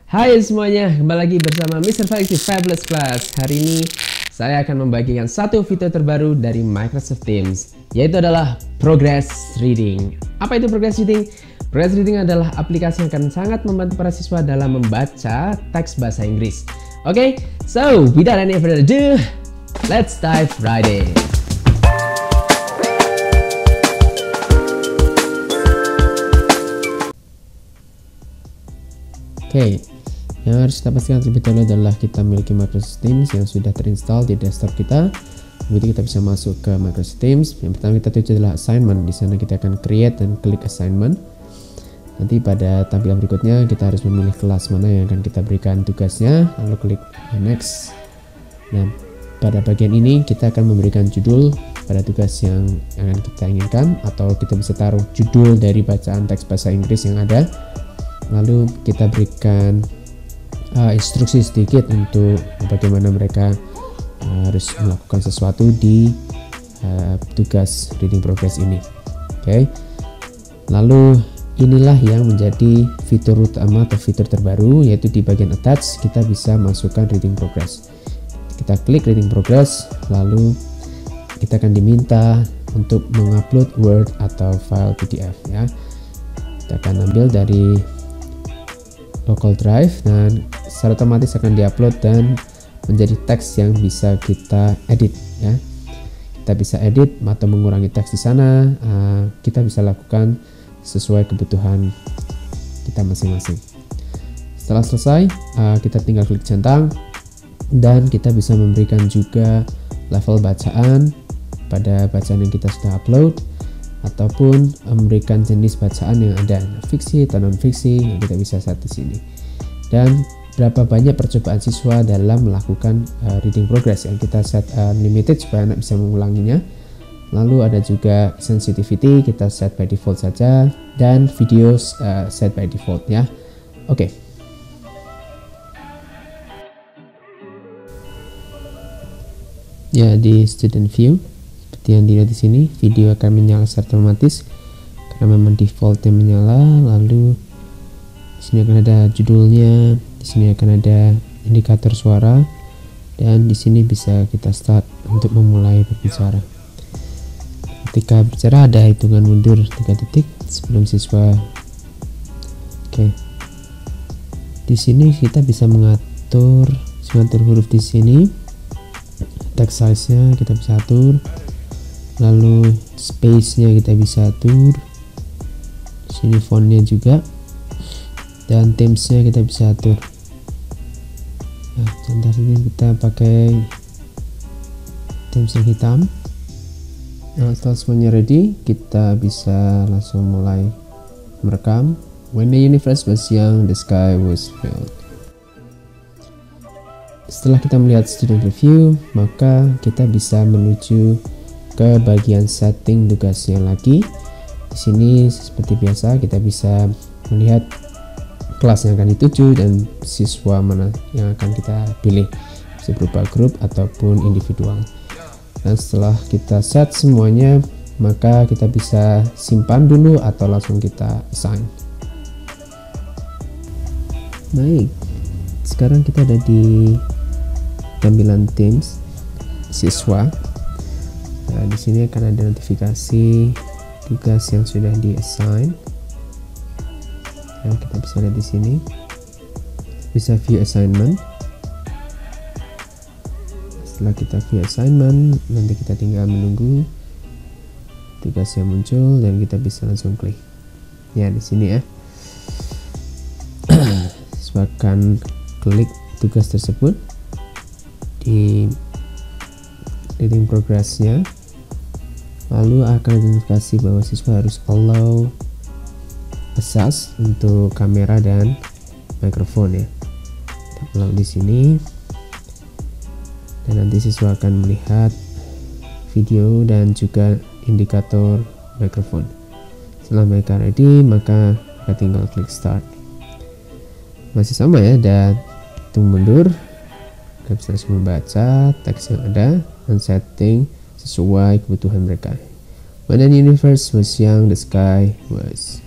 Hai semuanya, kembali lagi bersama Mr. Felix di Fabulous Class. Hari ini saya akan membagikan satu fitur terbaru dari Microsoft Teams, yaitu adalah Progress Reading. Apa itu Progress Reading? Progress Reading adalah aplikasi yang akan sangat membantu para siswa dalam membaca teks bahasa Inggris. Oke, so without any further ado, let's dive right in. Oke, yang harus kita pastikan terlebih dahulu adalah kita memiliki Microsoft Teams yang sudah terinstall di desktop kita. Kemudian kita bisa masuk ke Microsoft Teams. Yang pertama kita tuju adalah assignment. Di sana kita akan create dan klik assignment. Nanti pada tampilan berikutnya kita harus memilih kelas mana yang akan kita berikan tugasnya, lalu klik next. Nah, pada bagian ini kita akan memberikan judul pada tugas yang akan kita inginkan, atau kita bisa taruh judul dari bacaan teks bahasa Inggris yang ada. Lalu kita berikan instruksi sedikit untuk bagaimana mereka harus melakukan sesuatu di tugas reading progress ini. Oke. Lalu inilah yang menjadi fitur utama atau fitur terbaru, yaitu di bagian attach kita bisa masukkan reading progress. Kita klik reading progress, lalu kita akan diminta untuk mengupload Word atau file PDF ya. Kita akan ambil dari local drive dan secara otomatis akan diupload dan menjadi teks yang bisa kita edit ya. Kita bisa edit atau mengurangi teks di sana. Kita bisa lakukan sesuai kebutuhan kita masing-masing. Setelah selesai, kita tinggal klik centang dan kita bisa memberikan juga level bacaan pada bacaan yang kita sudah upload, ataupun memberikan jenis bacaan yang ada, fiksi atau non fiksi, yang kita bisa set di sini. Dan berapa banyak percobaan siswa dalam melakukan reading progress yang kita set limited supaya anak bisa mengulanginya. Lalu ada juga sensitivity, kita set by default saja, dan videos set by default ya. Oke. Ya, di student view seperti yang dilihat di sini, video akan menyala secara otomatis karena memang defaultnya menyala. Lalu di sini akan ada judulnya, di sini akan ada indikator suara, dan di sini bisa kita start untuk memulai berbicara. Ketika bicara ada hitungan mundur 3 detik sebelum siswa. Oke. Di sini kita bisa mengatur huruf di sini, text size-nya kita bisa atur. Lalu space-nya kita bisa atur. Sini font-nya juga. Dan themes-nya kita bisa atur. Nah, contoh ini kita pakai themes yang hitam. Nah, setelah semuanya ready, kita bisa langsung mulai merekam. When the universe was young, the sky was filled. Setelah kita melihat student review, maka kita bisa menuju ke bagian setting tugasnya lagi. Di sini seperti biasa kita bisa melihat kelas yang akan dituju dan siswa mana yang akan kita pilih, bisa berupa grup ataupun individual. Dan setelah kita set semuanya, maka kita bisa simpan dulu atau langsung kita assign. Baik, sekarang kita ada di tampilan Teams siswa. Nah, di sini akan ada notifikasi tugas yang sudah di-assign. Yang kita bisa lihat di sini. Bisa view assignment. Setelah kita view assignment, nanti kita tinggal menunggu tugas yang muncul dan kita bisa langsung klik. Ya, di sini ya. Silakan klik tugas tersebut di reading progress-nya. Lalu akan ada notifikasi bahwa siswa harus allow access untuk kamera dan mikrofon ya. Kita allow di sini, dan nanti siswa akan melihat video dan juga indikator mikrofon. Setelah mereka ready, maka kita tinggal klik start. Masih sama ya, dan hitung mundur. Kita bisa langsung membaca teks yang ada dan setting sesuai kebutuhan mereka. When the universe was young, the sky was.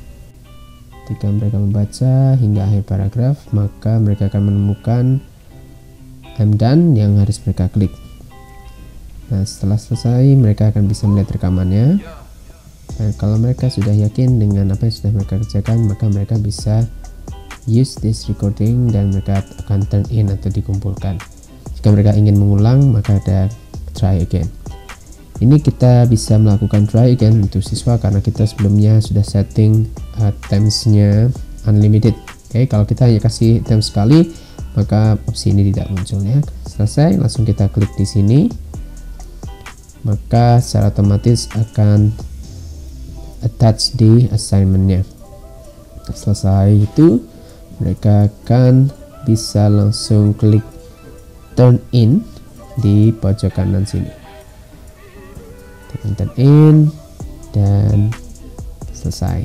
Ketika mereka membaca hingga akhir paragraf, maka mereka akan menemukan I'm done yang harus mereka klik. Nah, setelah selesai mereka akan bisa melihat rekamannya. Dan kalau mereka sudah yakin dengan apa yang sudah mereka kerjakan, maka mereka bisa use this recording dan mereka akan turn in atau dikumpulkan. Jika mereka ingin mengulang, maka ada try again. Ini kita bisa melakukan try again untuk siswa karena kita sebelumnya sudah setting times-nya unlimited. Oke, kalau kita hanya kasih time sekali, maka opsi ini tidak muncul ya. Selesai, langsung kita klik di sini. Maka secara otomatis akan attach di assignment-nya. Selesai itu, mereka akan bisa langsung klik turn in di pojok kanan sini. Turn in dan selesai.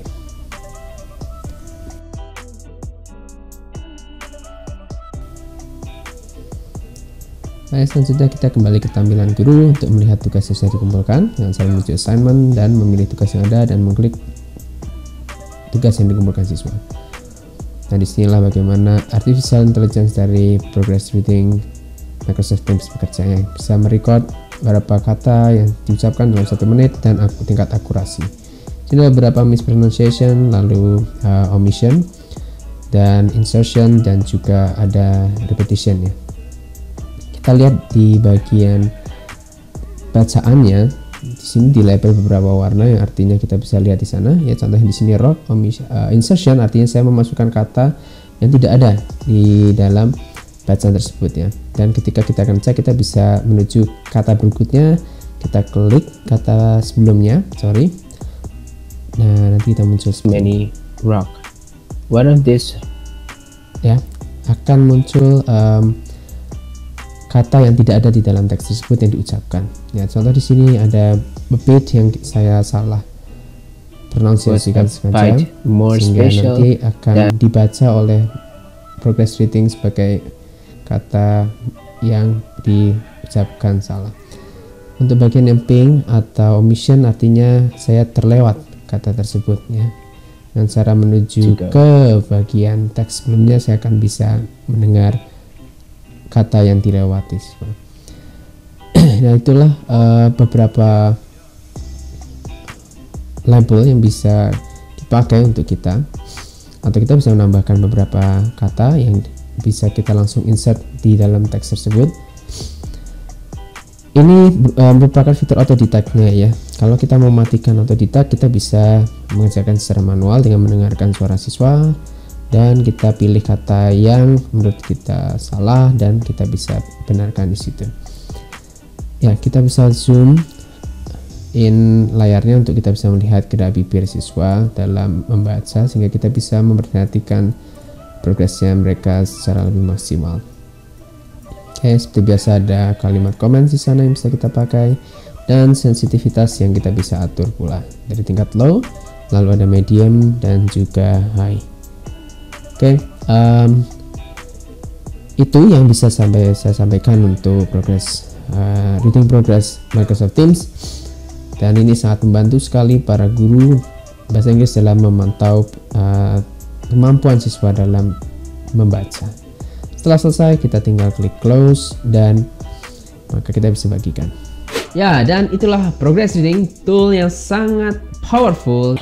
Baik, selanjutnya kita kembali ke tampilan guru untuk melihat tugas yang sudah dikumpulkan. Dengan cara menuju assignment dan memilih tugas yang ada dan mengklik tugas yang dikumpulkan siswa. Nah, disinilah bagaimana artificial intelligence dari progress reading Microsoft Teams bekerja, yang bisa merecord beberapa kata yang diucapkan dalam 1 menit dan tingkat akurasi. Sini ada beberapa mispronunciation, lalu omission dan insertion, dan juga ada repetition ya. Kita lihat di bagian bacaannya, di sini di label beberapa warna yang artinya kita bisa lihat di sana ya. Contohnya di sini rock, insertion artinya saya memasukkan kata yang tidak ada di dalam bacaan tersebut ya. Dan ketika kita akan cek, kita bisa menuju kata berikutnya, kita klik kata sebelumnya, nah nanti kita muncul many rock, one of this ya, akan muncul kata yang tidak ada di dalam teks tersebut yang diucapkan ya. Contoh di sini ada a bit yang saya salah pronunciasikan sengaja, sehingga nanti akan dibaca oleh progress reading sebagai kata yang diucapkan salah. Untuk bagian yang pink atau omission artinya saya terlewat kata tersebut ya. Dengan cara menuju ke bagian teks sebelumnya, saya akan bisa mendengar kata yang dilewati. Nah, itulah beberapa label yang bisa dipakai untuk kita, atau kita bisa menambahkan beberapa kata yang bisa kita langsung insert di dalam teks tersebut. Ini merupakan fitur autodidactnya ya. Kalau kita mau matikan autodidact, kita bisa mengerjakan secara manual dengan mendengarkan suara siswa dan kita pilih kata yang menurut kita salah dan kita bisa benarkan di situ. Ya, kita bisa zoom in layarnya untuk kita bisa melihat gerak bibir siswa dalam membaca, sehingga kita bisa memperhatikan progresnya mereka secara lebih maksimal. Oke, seperti biasa ada kalimat komen di sana yang bisa kita pakai dan sensitivitas yang kita bisa atur pula dari tingkat low, lalu ada medium dan juga high. Oke, itu yang bisa saya sampaikan untuk reading progress Microsoft Teams, dan ini sangat membantu sekali para guru bahasa Inggris dalam memantau kemampuan siswa dalam membaca. Setelah selesai, kita tinggal klik close dan maka kita bisa bagikan. Ya, dan itulah progress reading, tool yang sangat powerful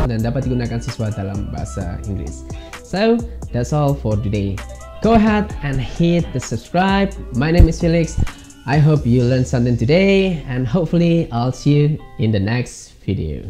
dan dapat digunakan siswa dalam bahasa Inggris. So, that's all for today. Go ahead and hit the subscribe. My name is Felix. I hope you learned something today, and hopefully I'll see you in the next video.